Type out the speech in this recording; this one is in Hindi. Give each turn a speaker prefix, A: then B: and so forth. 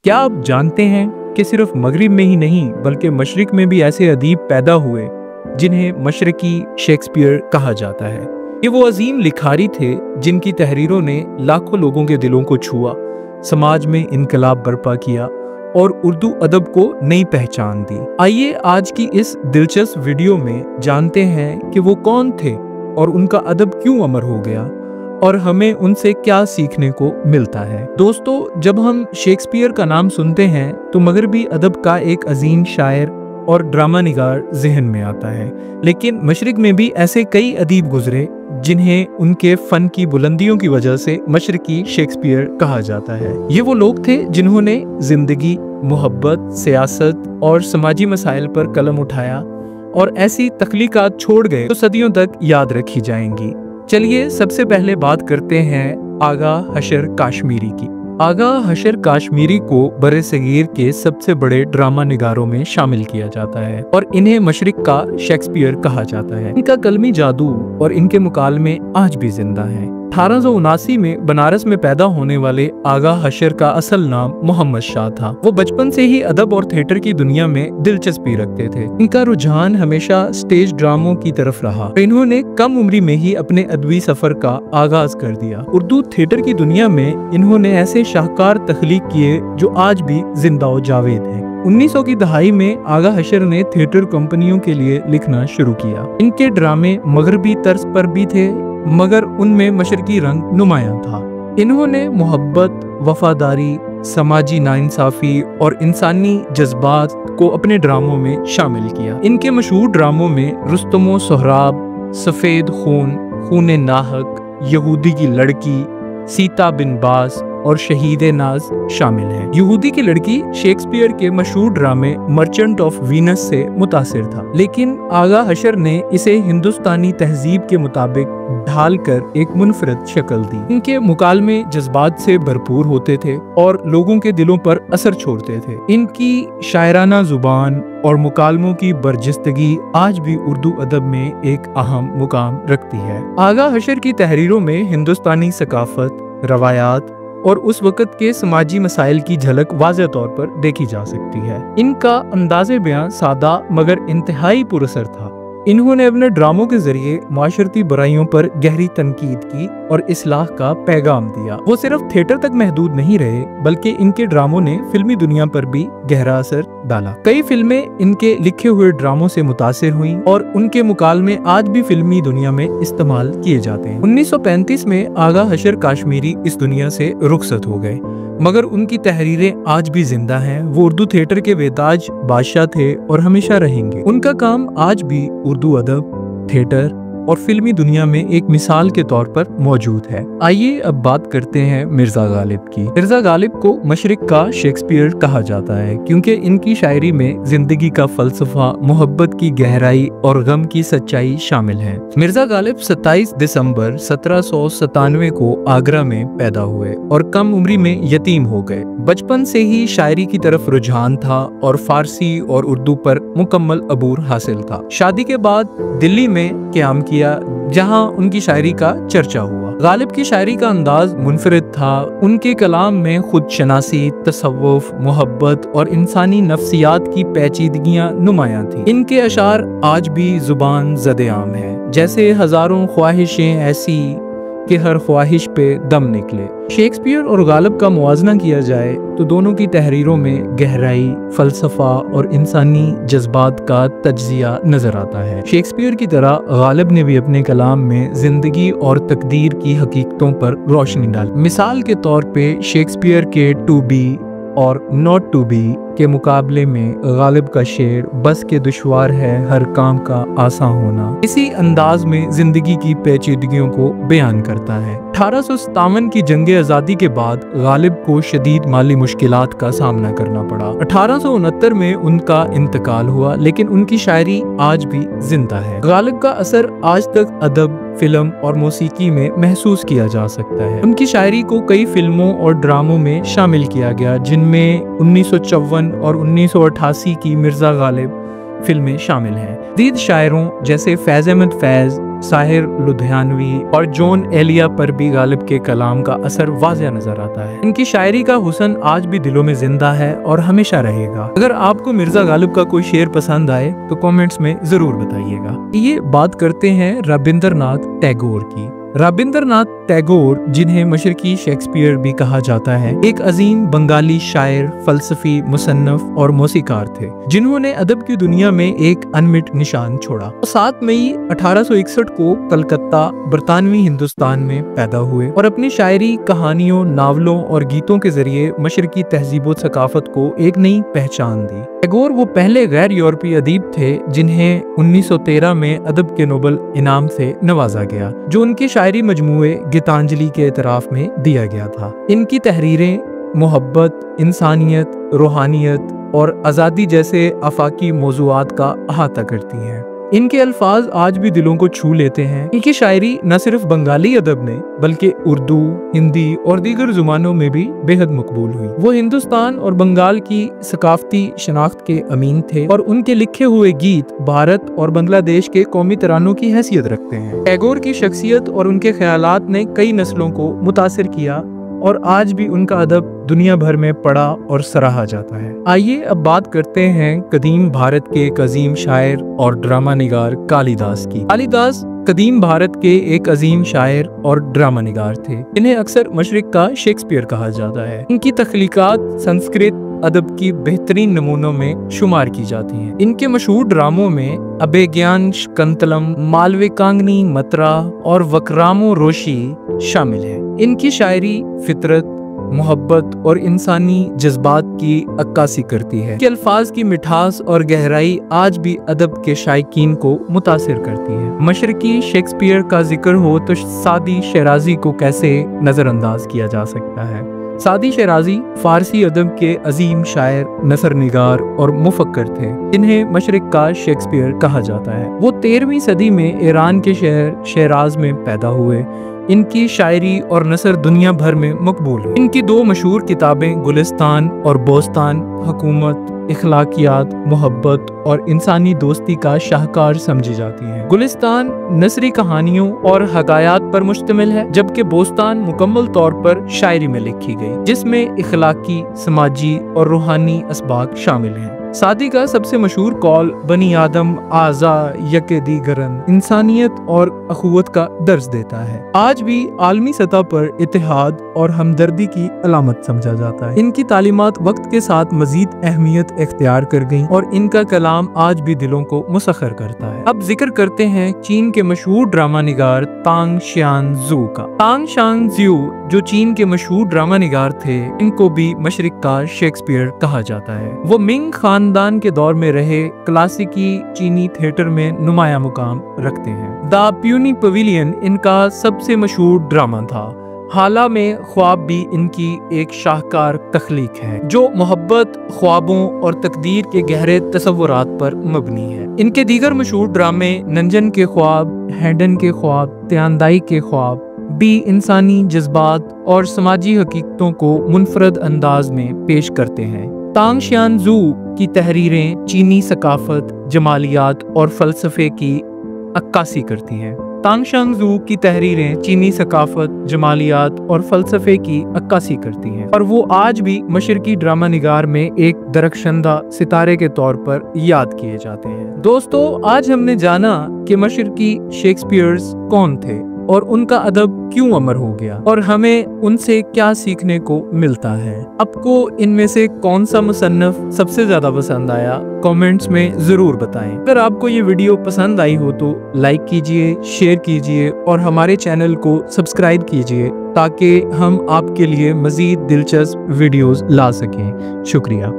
A: क्या आप जानते हैं कि सिर्फ मगरिब में ही नहीं बल्कि मशरिक में भी ऐसे अदीब पैदा हुए जिन्हें मशरकी शेक्सपियर कहा जाता है। ये वो अजीम लिखारी थे जिनकी तहरीरों ने लाखों लोगों के दिलों को छुआ, समाज में इनकलाब बर्पा किया और उर्दू अदब को नई पहचान दी। आइए आज की इस दिलचस्प वीडियो में जानते हैं कि वो कौन थे और उनका अदब क्यों अमर हो गया और हमें उनसे क्या सीखने को मिलता है। दोस्तों, जब हम शेक्सपियर का नाम सुनते हैं तो मगरबी अदब का एक अजीम शायर और ड्रामा निगार जहन में आता है, लेकिन मशरिक में भी ऐसे कई अदीब गुजरे जिन्हें उनके फन की बुलंदियों की वजह से मशरिकी शेक्सपियर कहा जाता है। ये वो लोग थे जिन्होंने जिंदगी, मोहब्बत, सियासत और समाजी मसाइल पर कलम उठाया और ऐसी तख्लीकात छोड़ गए तो सदियों तक याद रखी जाएंगी। चलिए सबसे पहले बात करते हैं आगा हशर काश्मीरी की। आगा हशर काश्मीरी को बरे सगीर के सबसे बड़े ड्रामा निगारों में शामिल किया जाता है और इन्हें मशरिक का शेक्सपियर कहा जाता है। इनका कलमी जादू और इनके मुकालमे आज भी जिंदा हैं। 1879 में बनारस में पैदा होने वाले आगा हशर का असल नाम मोहम्मद शाह था। वो बचपन से ही अदब और थिएटर की दुनिया में दिलचस्पी रखते थे। इनका रुझान हमेशा स्टेज ड्रामों की तरफ रहा। इन्होंने कम उम्री में ही अपने अदबी सफर का आगाज कर दिया। उर्दू थिएटर की दुनिया में इन्होंने ऐसे शाहकार तख्लीक किए जो आज भी जिंदा और जावेद हैं। 1900 की दहाई में आगा हशर ने थिएटर कंपनियों के लिए लिखना शुरू किया। इनके ड्रामे मगरबी तर्ज पर भी थे मगर उनमें मशरकी रंग नुमायां था। इन्होंने मोहब्बत, वफादारी, समाजी नाइंसाफी और इंसानी जज्बात को अपने ड्रामों में शामिल किया। इनके मशहूर ड्रामों में रुस्तम सोहराब, सफेद खून, खून नाहक, यहूदी की लड़की, सीता बिन बास और शहीद नाज शामिल हैं। यहूदी की लड़की शेक्सपियर के मशहूर ड्रामे मर्चेंट ऑफ वीनस से मुतासिर था, लेकिन आगा हशर ने इसे हिंदुस्तानी तहजीब के मुताबिक ढालकर एक मुनफरद शक्ल दी। इनके मुकालमे जज्बात से भरपूर होते थे और लोगों के दिलों पर असर छोड़ते थे। इनकी शायराना जुबान और मुकालमों की बरजस्तगी आज भी उर्दू अदब में एक अहम मुकाम रखती है। आगा हशर की तहरीरों में हिंदुस्तानी सकाफत, रवायात और उस वक़्त के समाजी मसाइल की झलक वाज़ेह तौर पर देखी जा सकती है। इनका अंदाज़े बयां सादा मगर इंतहाई पुरअसर था। इन्होंने अपने ड्रामों के जरिए माशरती बुराइयों पर गहरी तनकीद की और इस्लाह का पैगाम दिया। वो सिर्फ थिएटर तक महदूद नहीं रहे बल्कि इनके ड्रामों ने फिल्मी दुनिया पर भी गहरा असर डाला। कई फिल्में इनके लिखे हुए ड्रामों से मुतासिर हुईं और उनके मुकालमे आज भी फिल्मी दुनिया में इस्तेमाल किए जाते हैं। 1935 में आगा हशर काश्मीरी इस दुनिया से रुखसत हो गए मगर उनकी तहरीरें आज भी जिंदा हैं। वो उर्दू थिएटर के बेताज बादशाह थे और हमेशा रहेंगे। उनका काम आज भी उर्दू अदब, थिएटर और फिल्मी दुनिया में एक मिसाल के तौर पर मौजूद है। आइए अब बात करते हैं मिर्जा गालिब की। मिर्जा गालिब को मशरिक का शेक्सपियर कहा जाता है क्योंकि इनकी शायरी में जिंदगी का फलसफा, मोहब्बत की गहराई और गम की सच्चाई शामिल है। मिर्जा गालिब 27 दिसंबर 1797 को आगरा में पैदा हुए और कम उम्री में यतीम हो गए। बचपन से ही शायरी की तरफ रुझान था और फारसी और उर्दू पर मुकम्मल अबूर हासिल था। शादी के बाद दिल्ली में क़याम किया जहां उनकी शायरी का चर्चा हुआ। गालिब की शायरी का अंदाज मुनफरिद था। उनके कलाम में खुद शनासी, तसव्वुफ, मोहब्बत और इंसानी नफ्सियात की पेचीदगियां नुमायां थी। इनके अशार आज भी जुबान ज़द-ए-आम है, जैसे हजारों ख्वाहिशें ऐसी कि हर ख्वाहिश पे दम निकले। शेक्सपियर और गालिब का मुवाजना किया जाए तो दोनों की तहरीरों में गहराई, फलसफा और इंसानी जज्बात का तज्जिया नजर आता है। शेक्सपियर की तरह गालिब ने भी अपने कलाम में जिंदगी और तकदीर की हकीकतों पर रोशनी डाली। मिसाल के तौर पे शेक्सपियर के टू बी और नॉट टू बी के मुकाबले में गालिब का शेर बस के दुश्वार है हर काम का आसान होना इसी अंदाज में जिंदगी की पेचीदगियों को बयान करता है। 1857 की जंग आज़ादी के बाद गालिब को शदीद माली मुश्किलात का सामना करना पड़ा। 1869 में उनका इंतकाल हुआ लेकिन उनकी शायरी आज भी जिंदा है। गालिब का असर आज तक अदब, फिल्म और मौसीकी में महसूस किया जा सकता है। उनकी शायरी को कई फिल्मों और ड्रामों में शामिल किया गया जिनमें 1954 और 1988 की मिर्जा गालिब फिल्में शामिल हैं। दीद शायरों जैसे फैज़ अहमद फैज़, साहिर लुधियानवी और जॉन एलिया पर भी गालिब के कलाम का असर वाज़ेह नजर आता है। इनकी शायरी का हुस्न आज भी दिलों में जिंदा है और हमेशा रहेगा। अगर आपको मिर्जा गालिब का कोई शेर पसंद आए तो कमेंट्स में जरूर बताइएगा। ये बात करते हैं रविंद्रनाथ टैगोर की। रविंद्रनाथ टैगोर, जिन्हें मशरकी शेक्सपियर भी कहा जाता है, एक अजीम बंगाली शायर, फलसफी, मुसन्नफ और मौसीकार थे, जिन्होंने अदब की दुनिया में एक अनमिट निशान छोड़ा। 7 मई 1861 को कलकत्ता, बरतानवी हिंदुस्तान में पैदा हुए और अपनी शायरी, कहानियों, नावलों और गीतों के जरिए मशरकी तहजीब व सकाफत को एक नई पहचान दी। टैगोर वो पहले गैर यूरोपीय अदीब थे जिन्हें 1913 में अदब के नोबेल इनाम से नवाजा गया, जो उनकी शायरी मजमूए गीतांजलि के एतराफ में दिया गया था। इनकी तहरीरें मोहब्बत, इंसानियत, रूहानियत और आज़ादी जैसे आफाकी मौज़ूआत का अहाता करती हैं। इनके अल्फाज आज भी दिलों को छू लेते हैं। इनकी शायरी न सिर्फ बंगाली अदब में बल्कि उर्दू, हिंदी और दीगर जुबानों में भी बेहद मकबूल हुई। वो हिंदुस्तान और बंगाल की सकाफती शनाख्त के अमीन थे और उनके लिखे हुए गीत भारत और बांग्लादेश के कौमी तरानों की हैसियत रखते हैं। टैगोर की शख्सियत और उनके ख्यालात ने कई नस्लों को मुतासिर किया और आज भी उनका अदब दुनिया भर में पढ़ा और सराहा जाता है। आइए अब बात करते हैं कदीम भारत के एक अजीम शायर और ड्रामा निगार कालिदास की। कालिदास कदीम भारत के एक अजीम शायर और ड्रामा निगार थे, इन्हें अक्सर मशरिक का शेक्सपियर कहा जाता है। इनकी तख्लीकात संस्कृत अदब की बेहतरीन नमूनों में शुमार की जाती हैं। इनके मशहूर ड्रामों में अभेज्ञान शकंतलम, मालविकाग्नि मतरा और वक्रामो रोशी शामिल है। इनकी शायरी फितरत, मोहब्बत और इंसानी जज्बात की अक्कासी करती है। इनके अल्फाज की मिठास और गहराई आज भी अदब के शायकीन को मुतासिर करती है। मशरकी शेक्सपियर का जिक्र हो तो सादी शेराजी को कैसे नजरअंदाज किया जा सकता है। सादी शेराजी फारसी अदब के अजीम शायर, नसर निगार और मुफक्कर थे, जिन्हें मशरिक का शेक्सपियर कहा जाता है। वो 13वीं सदी में ईरान के शहर शेराज में पैदा हुए। इनकी शायरी और नसर दुनिया भर में मकबूल है। इनकी 2 मशहूर किताबें गुलिस्तान और बोस्तान हुकूमत, इखलाकियात, मोहब्बत और इंसानी दोस्ती का शाहकार समझी जाती हैं। गुलिस्तान नसरी कहानियों और हकायात पर मुश्तमिल है, जबकि बोस्तान मुकम्मल तौर पर शायरी में लिखी गई, जिसमें इखलाकी, समाजी और रूहानी असबाक शामिल हैं। सादी का सबसे मशहूर कौल बनी आदम आज़ा यके दीगरन इंसानियत और अखुवत का दर्ज देता है। आज भी आलमी सतह पर इत्तेहाद और हमदर्दी की अलामत समझा जाता है। इनकी तालीमात वक्त के साथ मजीद अहमियत इख्तियार कर गईं और इनका कलाम आज भी दिलों को मुसख्खर करता है। अब जिक्र करते हैं चीन के मशहूर ड्रामा निगार तांग शियान जू का। तांग शियान जू जो चीन के मशहूर ड्रामा निगार थे, इनको भी मशरिक का शेक्सपियर कहा जाता है। वो मिंग खानदान के दौर में रहे क्लासिकी चीनी थिएटर में नुमाया मुकाम रखते हैं। द प्यूनी पवेलियन इनका सबसे मशहूर ड्रामा था। हाला में ख्वाब भी इनकी एक शाहकार तख्लीक है, जो मोहब्बत, ख्वाबों और तकदीर के गहरे तसव्वुरात पर मबनी है। इनके दीगर मशहूर ड्रामे नंजन के ख्वाब, हैडन के ख्वाब, त्यानदाई के ख्वाब भी इंसानी जज्बात और समाजी हकीकतों को मुनफरद अंदाज में पेश करते हैं। तांग शियान जू की तहरीरें चीनी सकाफत, जमालियात और फलसफे की अक्कासी करती हैं। तांग शियान जू की तहरीरें चीनी सकाफत, जमालियात और फलसफे की अक्कासी करती हैं और वो आज भी मशरकी ड्रामा निगार में एक दरख्शंदा सितारे के तौर पर याद किए जाते हैं। दोस्तों, आज हमने जाना कि मशरकी शेक्सपियर्स कौन थे और उनका अदब क्यों अमर हो गया और हमें उनसे क्या सीखने को मिलता है। आपको इनमें से कौन सा मुसन्नफ सबसे ज्यादा पसंद आया, कमेंट्स में जरूर बताएं। अगर आपको ये वीडियो पसंद आई हो तो लाइक कीजिए, शेयर कीजिए और हमारे चैनल को सब्सक्राइब कीजिए ताकि हम आपके लिए मजीद दिलचस्प वीडियोस ला सकें। शुक्रिया।